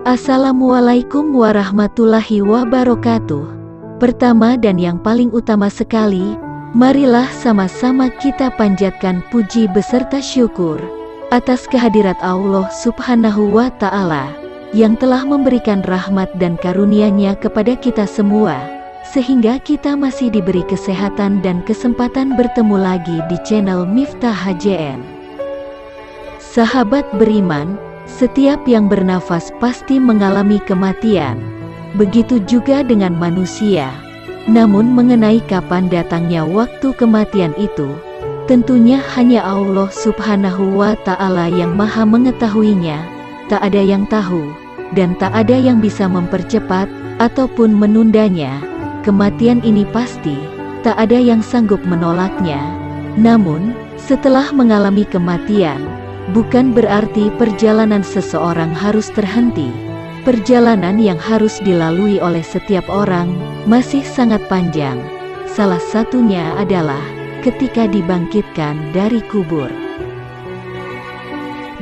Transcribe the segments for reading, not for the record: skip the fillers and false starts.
Assalamualaikum warahmatullahi wabarakatuh. Pertama dan yang paling utama sekali, marilah sama-sama kita panjatkan puji beserta syukur atas kehadirat Allah Subhanahu wa Ta'ala yang telah memberikan rahmat dan karunia-Nya kepada kita semua, sehingga kita masih diberi kesehatan dan kesempatan bertemu lagi di channel Miftah HJN. Sahabat beriman, setiap yang bernafas pasti mengalami kematian. Begitu juga dengan manusia. Namun mengenai kapan datangnya waktu kematian itu, tentunya hanya Allah Subhanahu wa Ta'ala yang maha mengetahuinya. Tak ada yang tahu, dan tak ada yang bisa mempercepat ataupun menundanya. Kematian ini pasti, tak ada yang sanggup menolaknya. Namun, setelah mengalami kematian, bukan berarti perjalanan seseorang harus terhenti. Perjalanan yang harus dilalui oleh setiap orang masih sangat panjang. Salah satunya adalah ketika dibangkitkan dari kubur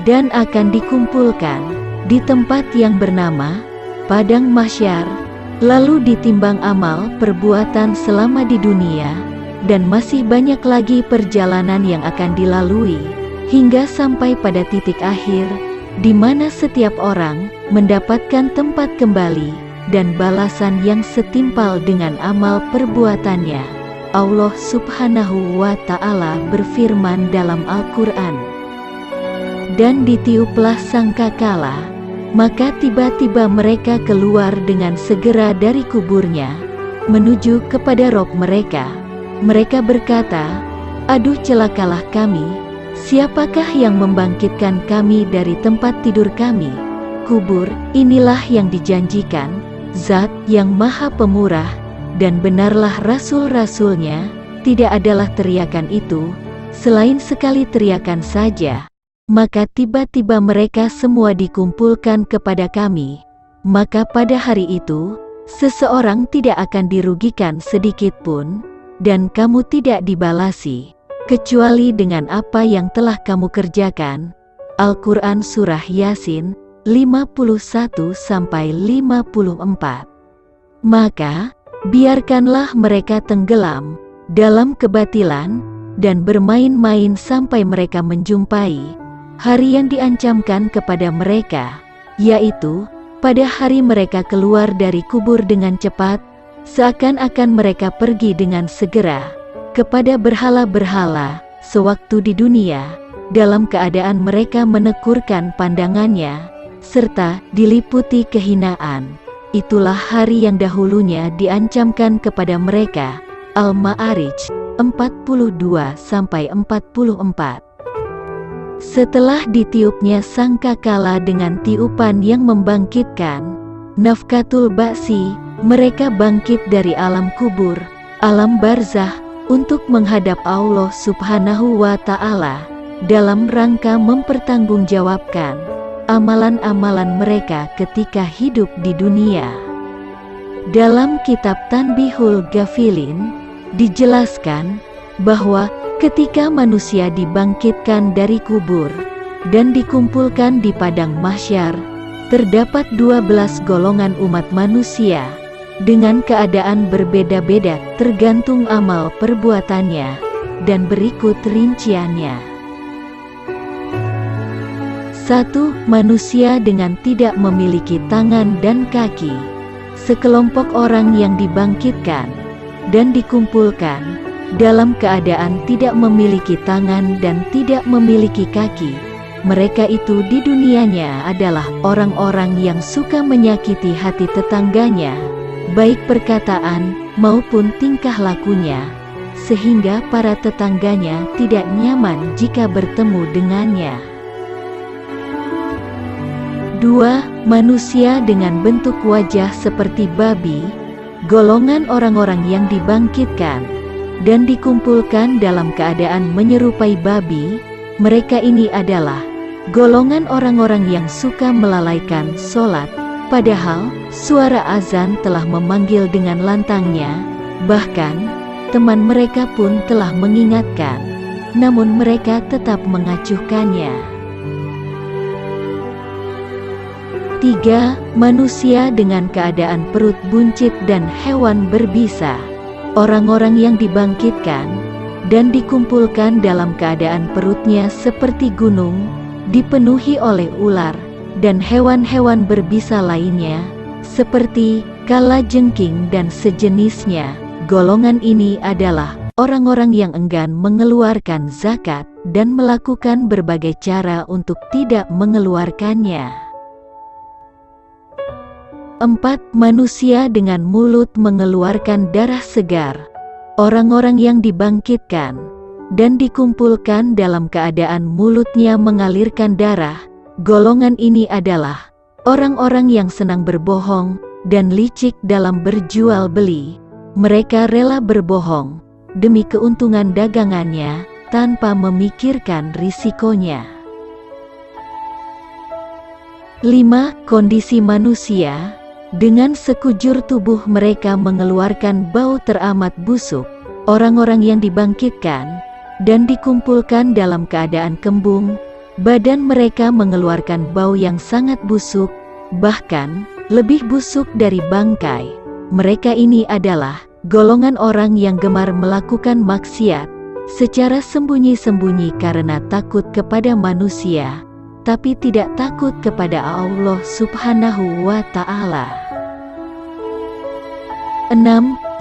dan akan dikumpulkan di tempat yang bernama Padang Mahsyar, lalu ditimbang amal perbuatan selama di dunia, dan masih banyak lagi perjalanan yang akan dilalui hingga sampai pada titik akhir, di mana setiap orang mendapatkan tempat kembali dan balasan yang setimpal dengan amal perbuatannya. Allah Subhanahu wa Ta'ala berfirman dalam Al-Quran, "Dan ditiuplah sangkakala, maka tiba-tiba mereka keluar dengan segera dari kuburnya, menuju kepada Rob mereka. Mereka berkata, aduh celakalah kami. Siapakah yang membangkitkan kami dari tempat tidur kami? Kubur, inilah yang dijanjikan Zat yang Maha Pemurah, dan benarlah Rasul-Rasulnya. Tidak adalah teriakan itu, selain sekali teriakan saja. Maka tiba-tiba mereka semua dikumpulkan kepada kami. Maka pada hari itu, seseorang tidak akan dirugikan sedikit pun, dan kamu tidak dibalasi kecuali dengan apa yang telah kamu kerjakan." Al-Quran Surah Yasin 51-54. Maka, biarkanlah mereka tenggelam dalam kebatilan dan bermain-main sampai mereka menjumpai hari yang diancamkan kepada mereka, yaitu pada hari mereka keluar dari kubur dengan cepat, seakan-akan mereka pergi dengan segera kepada berhala-berhala sewaktu di dunia, dalam keadaan mereka menekurkan pandangannya, serta diliputi kehinaan. Itulah hari yang dahulunya diancamkan kepada mereka. Al-Ma'arij 42-44. Setelah ditiupnya sangkakala dengan tiupan yang membangkitkan, nafkatul ba'si, mereka bangkit dari alam kubur, alam barzah, untuk menghadap Allah Subhanahu wa Ta'ala dalam rangka mempertanggungjawabkan amalan-amalan mereka ketika hidup di dunia. Dalam kitab Tanbihul Ghafilin dijelaskan bahwa ketika manusia dibangkitkan dari kubur dan dikumpulkan di Padang Mahsyar, terdapat 12 golongan umat manusia dengan keadaan berbeda-beda tergantung amal perbuatannya, dan berikut rinciannya. 1. Manusia dengan tidak memiliki tangan dan kaki. Sekelompok orang yang dibangkitkan dan dikumpulkan dalam keadaan tidak memiliki tangan dan tidak memiliki kaki. Mereka itu di dunianya adalah orang-orang yang suka menyakiti hati tetangganya, baik perkataan maupun tingkah lakunya, sehingga para tetangganya tidak nyaman jika bertemu dengannya. 2. Manusia dengan bentuk wajah seperti babi, golongan orang-orang yang dibangkitkan dan dikumpulkan dalam keadaan menyerupai babi. Mereka ini adalah golongan orang-orang yang suka melalaikan sholat, padahal suara azan telah memanggil dengan lantangnya, bahkan teman mereka pun telah mengingatkan, namun mereka tetap mengacuhkannya. 3. Manusia dengan keadaan perut buncit dan hewan berbisa. Orang-orang yang dibangkitkan dan dikumpulkan dalam keadaan perutnya seperti gunung, dipenuhi oleh ular dan hewan-hewan berbisa lainnya, seperti kalajengking dan sejenisnya. Golongan ini adalah orang-orang yang enggan mengeluarkan zakat dan melakukan berbagai cara untuk tidak mengeluarkannya. 4. Manusia dengan mulut mengeluarkan darah segar. Orang-orang yang dibangkitkan dan dikumpulkan dalam keadaan mulutnya mengalirkan darah. Golongan ini adalah orang-orang yang senang berbohong dan licik dalam berjual beli. Mereka rela berbohong demi keuntungan dagangannya tanpa memikirkan risikonya. 5. Kondisi manusia dengan sekujur tubuh mereka mengeluarkan bau teramat busuk. Orang-orang yang dibangkitkan dan dikumpulkan dalam keadaan kembung, badan mereka mengeluarkan bau yang sangat busuk, bahkan lebih busuk dari bangkai. Mereka ini adalah golongan orang yang gemar melakukan maksiat secara sembunyi-sembunyi karena takut kepada manusia, tapi tidak takut kepada Allah Subhanahu wa Ta'ala. 6.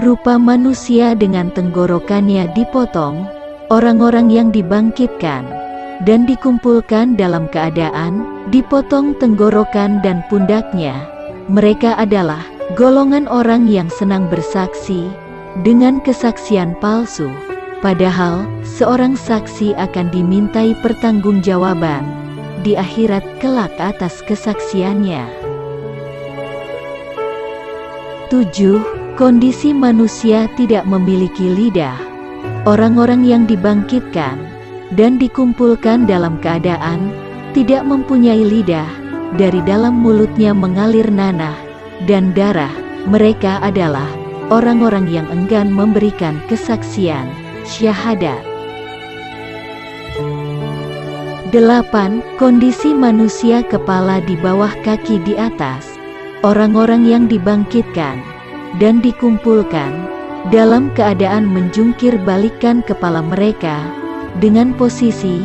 Rupa manusia dengan tenggorokannya dipotong. Orang-orang yang dibangkitkan dan dikumpulkan dalam keadaan dipotong tenggorokan dan pundaknya. Mereka adalah golongan orang yang senang bersaksi dengan kesaksian palsu, padahal seorang saksi akan dimintai pertanggungjawaban di akhirat kelak atas kesaksiannya. 7. Kondisi manusia tidak memiliki lidah. Orang-orang yang dibangkitkan dan dikumpulkan dalam keadaan tidak mempunyai lidah, dari dalam mulutnya mengalir nanah dan darah. Mereka adalah orang-orang yang enggan memberikan kesaksian syahadat. 8. Kondisi manusia kepala di bawah kaki di atas. Orang-orang yang dibangkitkan dan dikumpulkan dalam keadaan menjungkir balikkan kepala mereka, dengan posisi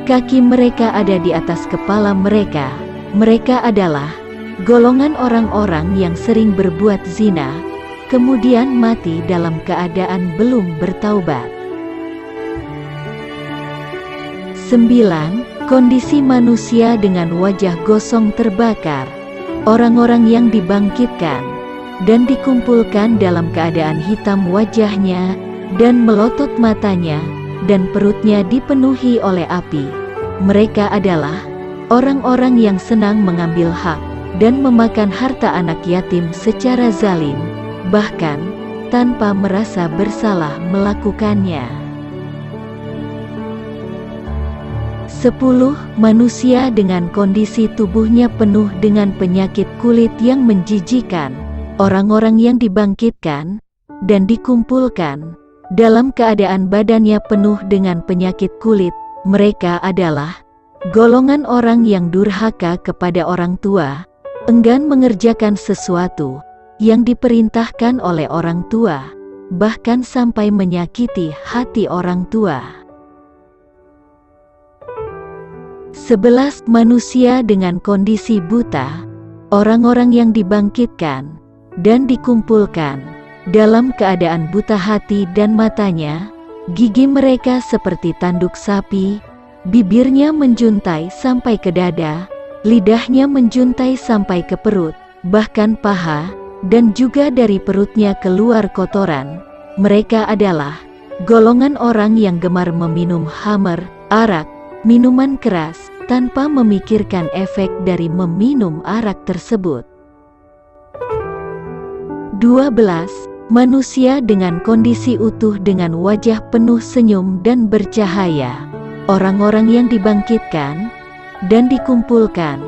kaki mereka ada di atas kepala mereka. Mereka adalah golongan orang-orang yang sering berbuat zina, kemudian mati dalam keadaan belum bertaubat. 9. Kondisi manusia dengan wajah gosong terbakar. Orang-orang yang dibangkitkan dan dikumpulkan dalam keadaan hitam wajahnya dan melotot matanya, dan perutnya dipenuhi oleh api. Mereka adalah orang-orang yang senang mengambil hak dan memakan harta anak yatim secara zalim, bahkan tanpa merasa bersalah melakukannya. 10. Manusia dengan kondisi tubuhnya penuh dengan penyakit kulit yang menjijikan. Orang-orang yang dibangkitkan dan dikumpulkan dalam keadaan badannya penuh dengan penyakit kulit. Mereka adalah golongan orang yang durhaka kepada orang tua, enggan mengerjakan sesuatu yang diperintahkan oleh orang tua, bahkan sampai menyakiti hati orang tua. 11. Manusia dengan kondisi buta. Orang-orang yang dibangkitkan dan dikumpulkan dalam keadaan buta hati dan matanya, gigi mereka seperti tanduk sapi, bibirnya menjuntai sampai ke dada, lidahnya menjuntai sampai ke perut, bahkan paha, dan juga dari perutnya keluar kotoran. Mereka adalah golongan orang yang gemar meminum khamr, arak, minuman keras, tanpa memikirkan efek dari meminum arak tersebut. 12. Manusia dengan kondisi utuh dengan wajah penuh senyum dan bercahaya. Orang-orang yang dibangkitkan dan dikumpulkan,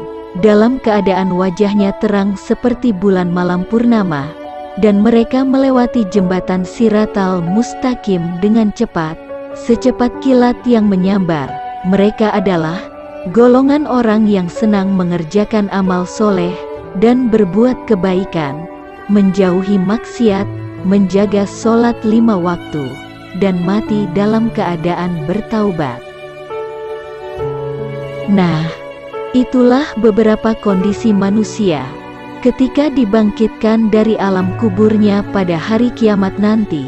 dalam keadaan wajahnya terang seperti bulan malam purnama, dan mereka melewati jembatan Siratal Mustaqim dengan cepat, secepat kilat yang menyambar. Mereka adalah golongan orang yang senang mengerjakan amal soleh dan berbuat kebaikan, menjauhi maksiat, menjaga sholat 5 waktu, dan mati dalam keadaan bertaubat. Nah, itulah beberapa kondisi manusia ketika dibangkitkan dari alam kuburnya pada hari kiamat nanti.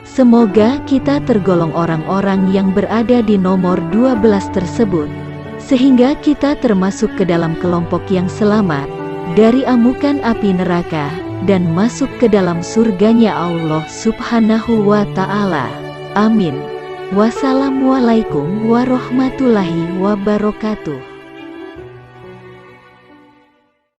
Semoga kita tergolong orang-orang yang berada di nomor 12 tersebut, sehingga kita termasuk ke dalam kelompok yang selamat dari amukan api neraka dan masuk ke dalam surganya Allah Subhanahu wa Ta'ala. Amin. Wassalamualaikum warahmatullahi wabarakatuh.